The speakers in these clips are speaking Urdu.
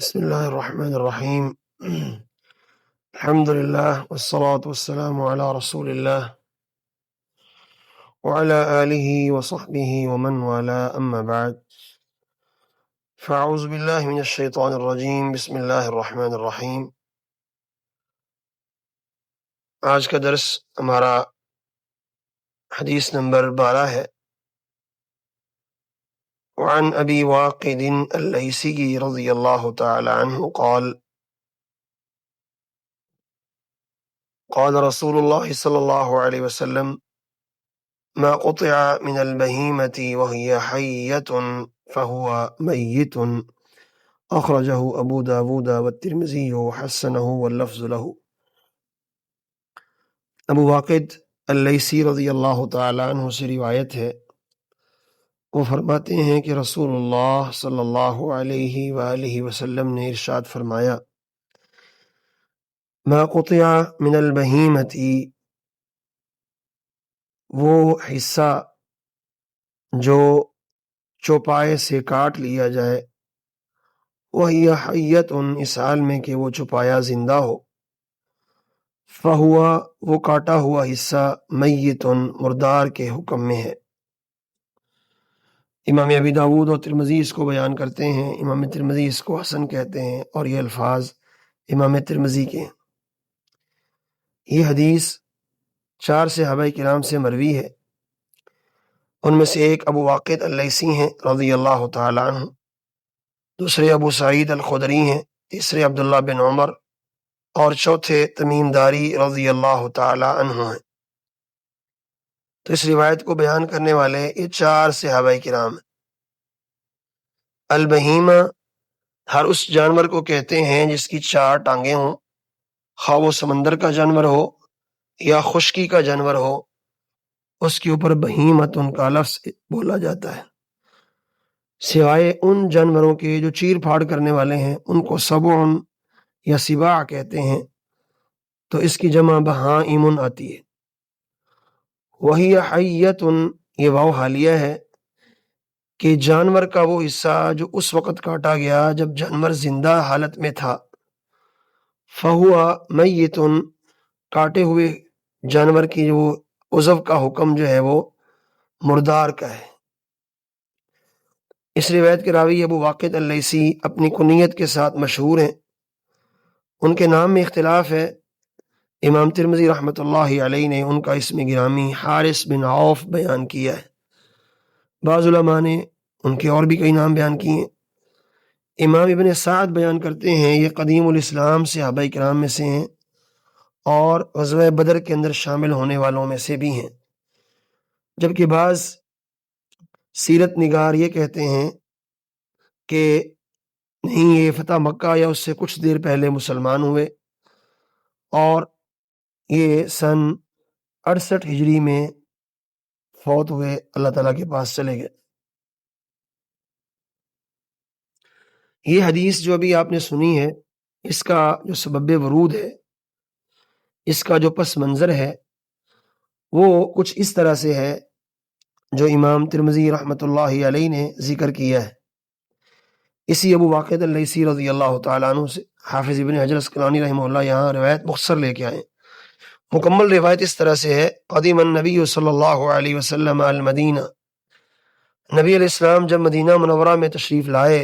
بسم الله الرحمن الرحيم. الحمد لله والصلاة والسلام على رسول الله وعلى آله وصحبه ومن والاه، أما بعد، فأعوذ بالله من الشيطان الرجيم. بسم الله الرحمن الرحيم. آج کا درس ہمارا حدیث نمبر 12 ہے. وعن أبي واقد الليثي رضي الله تعالى عنه قال قال رسول الله صلى الله عليه وسلم: ما قطع من البهيمة وهي حية فهو ميت، أخرجه أبو داود والترمذي وحسنه واللفظ له. ابو واقد اللیثی رضی اللہ تعالیٰ عنہ سے روایت ہے، وہ فرماتے ہیں کہ رسول اللہ صلی اللہ علیہ وآلہ وسلم نے ارشاد فرمایا: ما قطع من البہیمۃ، وہ حصہ جو چوپائے سے کاٹ لیا جائے، وہی حیۃ، اس حال میں کہ وہ چوپایا زندہ ہو، فہوا، وہ کاٹا ہوا حصہ، میت، مردار کے حکم میں ہے. امام ابی داود اور ترمذی اس کو بیان کرتے ہیں. امام ترمذی اس کو حسن کہتے ہیں اور یہ الفاظ امام ترمذی کے ہیں. یہ حدیث 4 صحابہ کرام سے مروی ہے. ان میں سے ایک ابو واقد اللیثی ہیں رضی اللہ تعالی عنہ، دوسرے ابو سعید الخدری ہیں، تیسرے عبداللہ بن عمر اور چوتھے تمیم داری رضی اللہ تعالی عنہ ہیں. تو اس روایت کو بیان کرنے والے یہ 4 صحابہ کرام ہیں. البہیمہ ہر اس جانور کو کہتے ہیں جس کی 4 ٹانگیں ہوں، خواہ وہ سمندر کا جانور ہو یا خشکی کا جانور ہو، اس کے اوپر بہیمت ان کا لفظ بولا جاتا ہے. سوائے ان جانوروں کے جو چیر پھاڑ کرنے والے ہیں، ان کو سبع یا سباع کہتے ہیں، تو اس کی جمع بہائم آتی ہے. وہی حیۃ، یہ واو حالیہ ہے کہ جانور کا وہ حصہ جو اس وقت کاٹا گیا جب جانور زندہ حالت میں تھا. فہوا میت، کاٹے ہوئے جانور کی جو عضو کا حکم جو ہے وہ مردار کا ہے. اس روایت کے راوی ابو واقد اللیثی اپنی کنیت کے ساتھ مشہور ہیں. ان کے نام میں اختلاف ہے. امام ترمذی رحمۃ اللہ علیہ نے ان کا اسم گرامی حارث بن عوف بیان کیا ہے. بعض علماء نے ان کے اور بھی کئی نام بیان کیے ہیں. امام ابن سعد بیان کرتے ہیں یہ قدیم الاسلام صحابہ کرام میں سے ہیں اور غزوہ بدر کے اندر شامل ہونے والوں میں سے بھی ہیں، جبکہ بعض سیرت نگار یہ کہتے ہیں کہ نہیں، یہ فتح مکہ یا اس سے کچھ دیر پہلے مسلمان ہوئے اور یہ سن 68 ہجری میں فوت ہوئے، اللہ تعالیٰ کے پاس چلے گئے. یہ حدیث جو ابھی آپ نے سنی ہے، اس کا جو سبب ورود ہے، اس کا جو پس منظر ہے، وہ کچھ اس طرح سے ہے جو امام ترمذی رحمۃ اللہ علیہ نے ذکر کیا ہے. اسی ابو واقد اللیثی رضی اللہ تعالیٰ عنہ سے حافظ ابن حجر اسقلانی رحمہ اللہ یہاں روایت مختصر لے کے آئے. مکمل روایت اس طرح سے ہے: قدیم النبی صلی اللہ علیہ وسلم المدینہ، نبی علیہ السلام جب مدینہ منورہ میں تشریف لائے،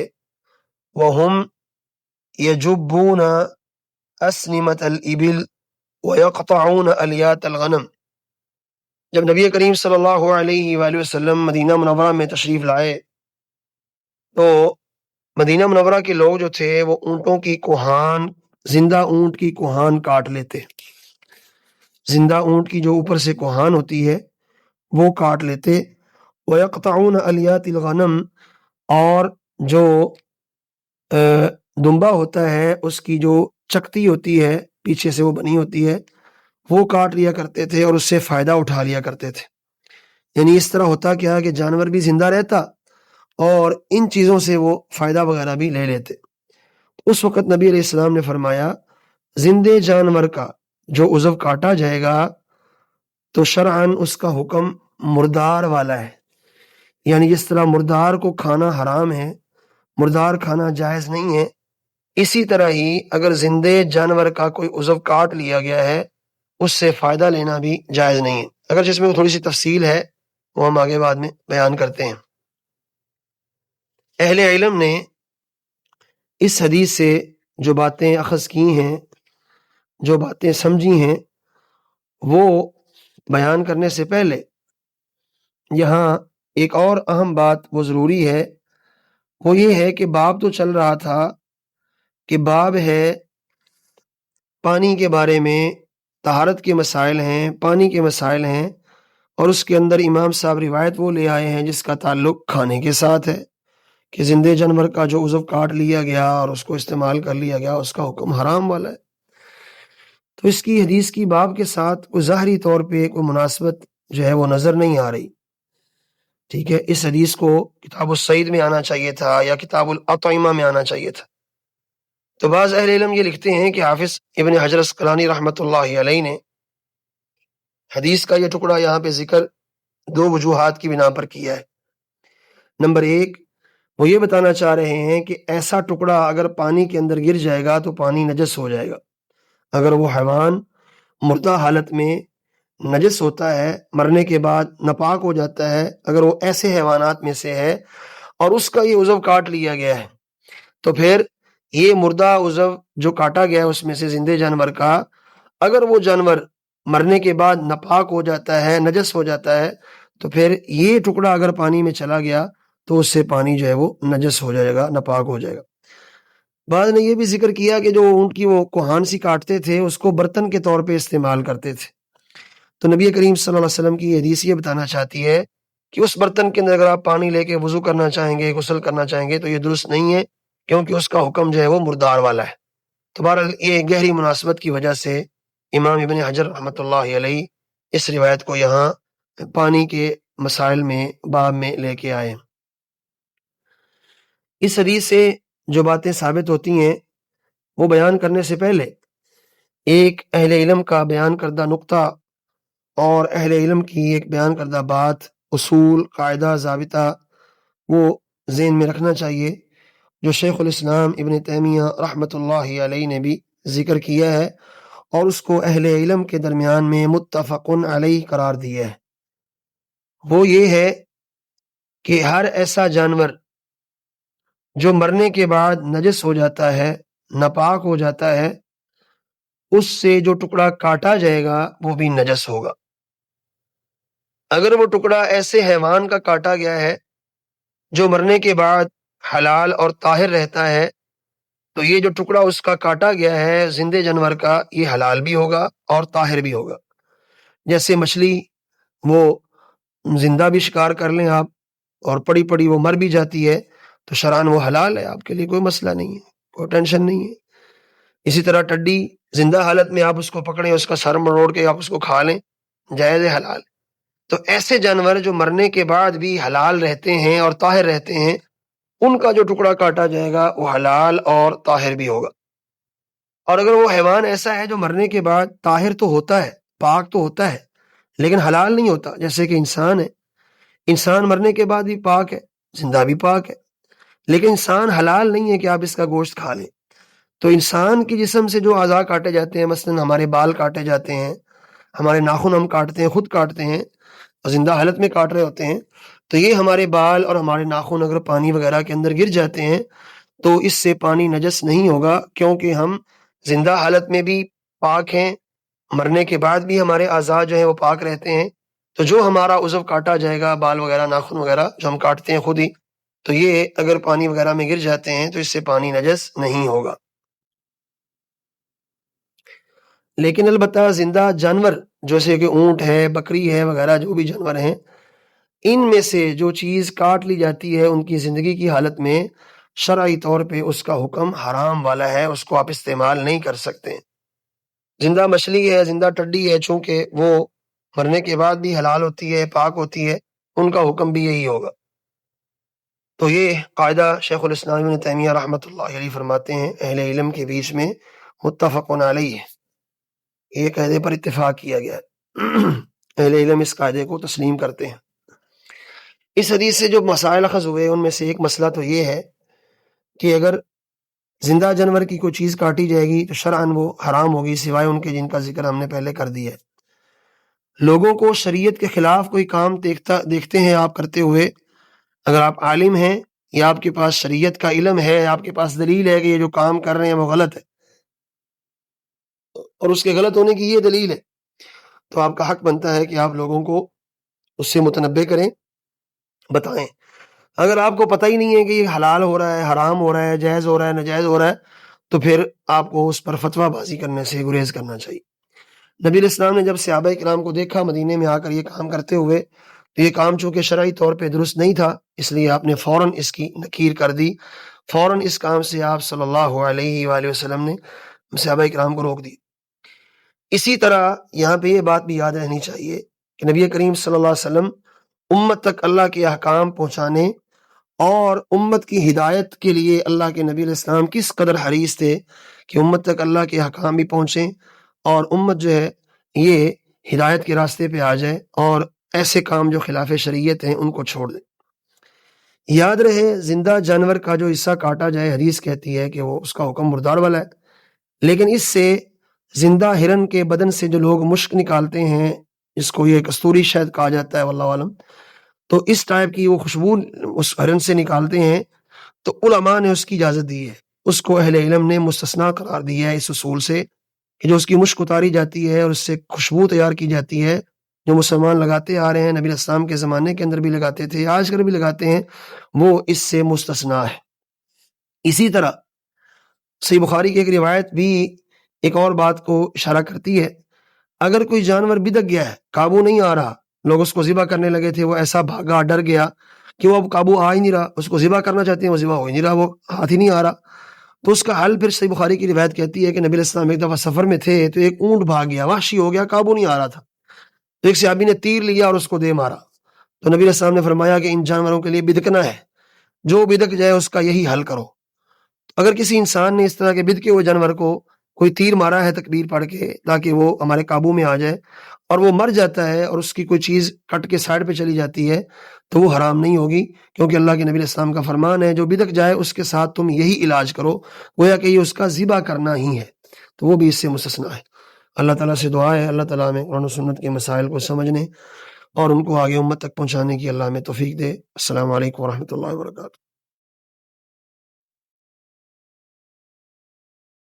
وہم یجبون اسنمۃ الابل ویقطعون الیات الغنم. جب نبی کریم صلی اللہ علیہ وآلہ وسلم مدینہ منورہ میں تشریف لائے تو مدینہ منورہ کے لوگ جو تھے وہ اونٹوں کی کوہان، زندہ اونٹ کی کوہان کاٹ لیتے. زندہ اونٹ کی جو اوپر سے کوہان ہوتی ہے وہ کاٹ لیتے. وَيَقْطَعُونَ أَلْيَاتِ الْغَنَمِ، اور جو دمبا ہوتا ہے اس کی جو چکتی ہوتی ہے پیچھے سے وہ بنی ہوتی ہے، وہ کاٹ لیا کرتے تھے اور اس سے فائدہ اٹھا لیا کرتے تھے. یعنی اس طرح ہوتا کیا کہ جانور بھی زندہ رہتا اور ان چیزوں سے وہ فائدہ وغیرہ بھی لے لیتے. اس وقت نبی علیہ السلام نے فرمایا زندے جانور کا جو عضو کاٹا جائے گا تو شرعاً اس کا حکم مردار والا ہے. یعنی جس طرح مردار کو کھانا حرام ہے، مردار کھانا جائز نہیں ہے، اسی طرح ہی اگر زندے جانور کا کوئی عضو کاٹ لیا گیا ہے اس سے فائدہ لینا بھی جائز نہیں ہے، اگر جس میں تھوڑی سی تفصیل ہے وہ ہم آگے بعد میں بیان کرتے ہیں۔ اہل علم نے اس حدیث سے جو باتیں اخذ کی ہیں، جو باتیں سمجھی ہیں، وہ بیان کرنے سے پہلے یہاں ایک اور اہم بات وہ ضروری ہے، وہ یہ ہے کہ باب تو چل رہا تھا کہ باب ہے پانی کے بارے میں، طہارت کے مسائل ہیں، پانی کے مسائل ہیں، اور اس کے اندر امام صاحب روایت وہ لے آئے ہیں جس کا تعلق کھانے کے ساتھ ہے کہ زندے جانور کا جو عضو کاٹ لیا گیا اور اس کو استعمال کر لیا گیا اس کا حکم حرام والا ہے۔ تو اس کی حدیث کی باب کے ساتھ کوئی ظاہری طور پہ کوئی مناسبت جو ہے وہ نظر نہیں آ رہی، ٹھیک ہے۔ اس حدیث کو کتاب الصید میں آنا چاہیے تھا یا کتاب الاطعمہ میں آنا چاہیے تھا۔ تو بعض اہل علم یہ لکھتے ہیں کہ حافظ ابن حجر اسقلانی رحمۃ اللہ علیہ نے حدیث کا یہ ٹکڑا یہاں پہ ذکر دو وجوہات کی بنا پر کیا ہے۔ نمبر ایک، وہ یہ بتانا چاہ رہے ہیں کہ ایسا ٹکڑا اگر پانی کے اندر گر جائے گا تو پانی نجس ہو جائے گا۔ اگر وہ حیوان مردہ حالت میں نجس ہوتا ہے، مرنے کے بعد ناپاک ہو جاتا ہے، اگر وہ ایسے حیوانات میں سے ہے اور اس کا یہ عضو کاٹ لیا گیا ہے، تو پھر یہ مردہ عضو جو کاٹا گیا ہے اس میں سے زندے جانور کا، اگر وہ جانور مرنے کے بعد ناپاک ہو جاتا ہے، نجس ہو جاتا ہے، تو پھر یہ ٹکڑا اگر پانی میں چلا گیا تو اس سے پانی جو ہے وہ نجس ہو جائے گا، ناپاک ہو جائے گا۔ بعض نے یہ بھی ذکر کیا کہ جو اونٹ کی وہ کوہان سی کاٹتے تھے اس کو برتن کے طور پہ استعمال کرتے تھے، تو نبی کریم صلی اللہ علیہ وسلم کی یہ حدیث یہ بتانا چاہتی ہے کہ اس برتن کے اندر اگر آپ پانی لے کے وضو کرنا چاہیں گے، غسل کرنا چاہیں گے تو یہ درست نہیں ہے، کیونکہ اس کا حکم جو ہے وہ مردار والا ہے۔ تو بہرحال یہ گہری مناسبت کی وجہ سے امام ابن حجر رحمۃ اللہ علیہ اس روایت کو یہاں پانی کے مسائل میں باب میں لے کے آئے۔ اس حدیث سے جو باتیں ثابت ہوتی ہیں وہ بیان کرنے سے پہلے ایک اہل علم کا بیان کردہ نقطہ اور اہل علم کی ایک بیان کردہ بات، اصول، قاعدہ، ضابطہ وہ ذہن میں رکھنا چاہیے جو شیخ الاسلام ابن تیمیہ رحمۃ اللہ علیہ نے بھی ذکر کیا ہے اور اس کو اہل علم کے درمیان میں متفق علیہ قرار دیا ہے۔ وہ یہ ہے کہ ہر ایسا جانور جو مرنے کے بعد نجس ہو جاتا ہے، ناپاک ہو جاتا ہے، اس سے جو ٹکڑا کاٹا جائے گا وہ بھی نجس ہوگا۔ اگر وہ ٹکڑا ایسے حیوان کا کاٹا گیا ہے جو مرنے کے بعد حلال اور طاہر رہتا ہے، تو یہ جو ٹکڑا اس کا کاٹا گیا ہے زندے جانور کا، یہ حلال بھی ہوگا اور طاہر بھی ہوگا۔ جیسے مچھلی وہ زندہ بھی شکار کر لیں آپ اور پڑی پڑی وہ مر بھی جاتی ہے تو شرعاً وہ حلال ہے، آپ کے لیے کوئی مسئلہ نہیں ہے، کوئی ٹینشن نہیں ہے۔ اسی طرح ٹڈی زندہ حالت میں آپ اس کو پکڑیں، اس کا سر مروڑ کے آپ اس کو کھا لیں، جائز ہے، حلال۔ تو ایسے جانور جو مرنے کے بعد بھی حلال رہتے ہیں اور طاہر رہتے ہیں، ان کا جو ٹکڑا کاٹا جائے گا وہ حلال اور طاہر بھی ہوگا۔ اور اگر وہ حیوان ایسا ہے جو مرنے کے بعد طاہر تو ہوتا ہے، پاک تو ہوتا ہے، لیکن حلال نہیں ہوتا، جیسے کہ انسان ہے، انسان مرنے کے بعد بھی پاک ہے، زندہ بھی پاک ہے، لیکن انسان حلال نہیں ہے کہ آپ اس کا گوشت کھا لیں۔ تو انسان کے جسم سے جو اعضاء کاٹے جاتے ہیں، مثلا ہمارے بال کاٹے جاتے ہیں، ہمارے ناخن ہم کاٹتے ہیں، خود کاٹتے ہیں، زندہ حالت میں کاٹ رہے ہوتے ہیں، تو یہ ہمارے بال اور ہمارے ناخن اگر پانی وغیرہ کے اندر گر جاتے ہیں تو اس سے پانی نجس نہیں ہوگا، کیونکہ ہم زندہ حالت میں بھی پاک ہیں، مرنے کے بعد بھی ہمارے اعضاء جو ہیں وہ پاک رہتے ہیں۔ تو جو ہمارا عضو کاٹا جائے گا، بال وغیرہ، ناخن وغیرہ جو ہم کاٹتے ہیں خود ہی، تو یہ اگر پانی وغیرہ میں گر جاتے ہیں تو اس سے پانی نجس نہیں ہوگا۔ لیکن البتہ زندہ جانور جیسے کہ اونٹ ہے، بکری ہے وغیرہ، جو بھی جانور ہیں، ان میں سے جو چیز کاٹ لی جاتی ہے ان کی زندگی کی حالت میں، شرعی طور پہ اس کا حکم حرام والا ہے، اس کو آپ استعمال نہیں کر سکتے۔ زندہ مچھلی ہے، زندہ ٹڈی ہے، چونکہ وہ مرنے کے بعد بھی حلال ہوتی ہے، پاک ہوتی ہے، ان کا حکم بھی یہی ہوگا۔ تو یہ قاعدہ شیخ الاسلام ابن تیمیہ رحمۃ اللہ علیہ فرماتے ہیں اہل علم کے بیچ میں متفق علیہ، یہ قاعدے پر اتفاق کیا گیا ہے، اہل علم اس قاعدے کو تسلیم کرتے ہیں۔ اس حدیث سے جو مسائل اخذ ہوئے ان میں سے ایک مسئلہ تو یہ ہے کہ اگر زندہ جانور کی کوئی چیز کاٹی جائے گی تو شرعاً وہ حرام ہوگی سوائے ان کے جن کا ذکر ہم نے پہلے کر دیا ہے۔ لوگوں کو شریعت کے خلاف کوئی کام دیکھتے ہیں آپ کرتے ہوئے، اگر آپ عالم ہیں یا آپ کے پاس شریعت کا علم ہے، آپ کے پاس دلیل ہے کہ یہ جو کام کر رہے ہیں وہ غلط ہے اور اس کے غلط ہونے کی یہ دلیل ہے، تو آپ کا حق بنتا ہے کہ آپ لوگوں کو اس سے متنبہ کریں، بتائیں۔ اگر آپ کو پتہ ہی نہیں ہے کہ یہ حلال ہو رہا ہے، حرام ہو رہا ہے، جائز ہو رہا ہے، ناجائز ہو رہا ہے، تو پھر آپ کو اس پر فتویٰ بازی کرنے سے گریز کرنا چاہیے۔ نبی علیہ السلام نے جب صحابہ کرام کو دیکھا مدینے میں آ کر یہ کام کرتے ہوئے، تو یہ کام چونکہ شرعی طور پہ درست نہیں تھا، اس لیے آپ نے فوراً اس کی نکیر کر دی، فوراً اس کام سے آپ صلی اللہ علیہ وآلہ وسلم نے صحابہ کرام کو روک دی۔ اسی طرح یہاں پہ یہ بات بھی یاد رہنی چاہیے کہ نبی کریم صلی اللہ علیہ وسلم امت تک اللہ کے احکام پہنچانے اور امت کی ہدایت کے لیے اللہ کے نبی علیہ السلام کس قدر حریص تھے کہ امت تک اللہ کے احکام بھی پہنچیں اور امت جو ہے یہ ہدایت کے راستے پہ آ جائے اور ایسے کام جو خلاف شریعت ہیں ان کو چھوڑ دیں۔ یاد رہے زندہ جانور کا جو حصہ کاٹا جائے، حدیث کہتی ہے کہ وہ اس کا حکم مردار والا ہے، لیکن اس سے زندہ ہرن کے بدن سے جو لوگ مشک نکالتے ہیں، اس کو یہ کستوری شہد کہا جاتا ہے واللہ عالم، تو اس ٹائپ کی وہ خوشبو اس ہرن سے نکالتے ہیں، تو علماء نے اس کی اجازت دی ہے، اس کو اہل علم نے مستثنا قرار دیا ہے اس اصول سے کہ جو اس کی مشک اتاری جاتی ہے اور اس سے خوشبو تیار کی جاتی ہے، جو مسلمان لگاتے آ رہے ہیں، نبی علیہ السلام کے زمانے کے اندر بھی لگاتے تھے، آج کل بھی لگاتے ہیں، وہ اس سے مستثنا ہے۔ اسی طرح صحیح بخاری کی ایک روایت بھی ایک اور بات کو اشارہ کرتی ہے، اگر کوئی جانور بدک گیا ہے، قابو نہیں آ رہا، لوگ اس کو ذبح کرنے لگے تھے، وہ ایسا بھاگا ڈر گیا کہ وہ اب قابو آ ہی نہیں رہا، اس کو ذبح کرنا چاہتے ہیں وہ ذبح ہو ہی نہیں رہا، وہ ہاتھ ہی نہیں آ رہا، تو اس کا حل پھر صحیح بخاری کی روایت کہتی ہے کہ نبی علیہ السلام ایک دفعہ سفر میں تھے تو ایک اونٹ بھاگ گیا، وحشی ہو گیا، قابو نہیں آ رہا تھا، تو ایک صحابی نے تیر لیا اور اس کو دے مارا، تو نبی علیہ السلام نے فرمایا کہ ان جانوروں کے لیے بدکنا ہے، جو بدک جائے اس کا یہی حل کرو۔ اگر کسی انسان نے اس طرح کے بدکے ہوئے جانور کو کوئی تیر مارا ہے تکبیر پڑھ کے تاکہ وہ ہمارے قابو میں آ جائے اور وہ مر جاتا ہے اور اس کی کوئی چیز کٹ کے سائڈ پہ چلی جاتی ہے تو وہ حرام نہیں ہوگی، کیونکہ اللہ کے نبی علیہ السلام کا فرمان ہے جو بدک جائے اس کے ساتھ تم یہی علاج کرو، گویا کہ یہ اس کا ذبح کرنا ہی ہے، تو وہ بھی اس سے مستثنا ہے۔ اللہ تعالیٰ سے دعا ہے اللہ تعالیٰ ہمیں قرآن و سنت کے مسائل کو سمجھنے اور ان کو آگے امت تک پہنچانے کی اللہ ہمیں توفیق دے۔ السلام علیکم ورحمۃ اللہ وبرکاتہ۔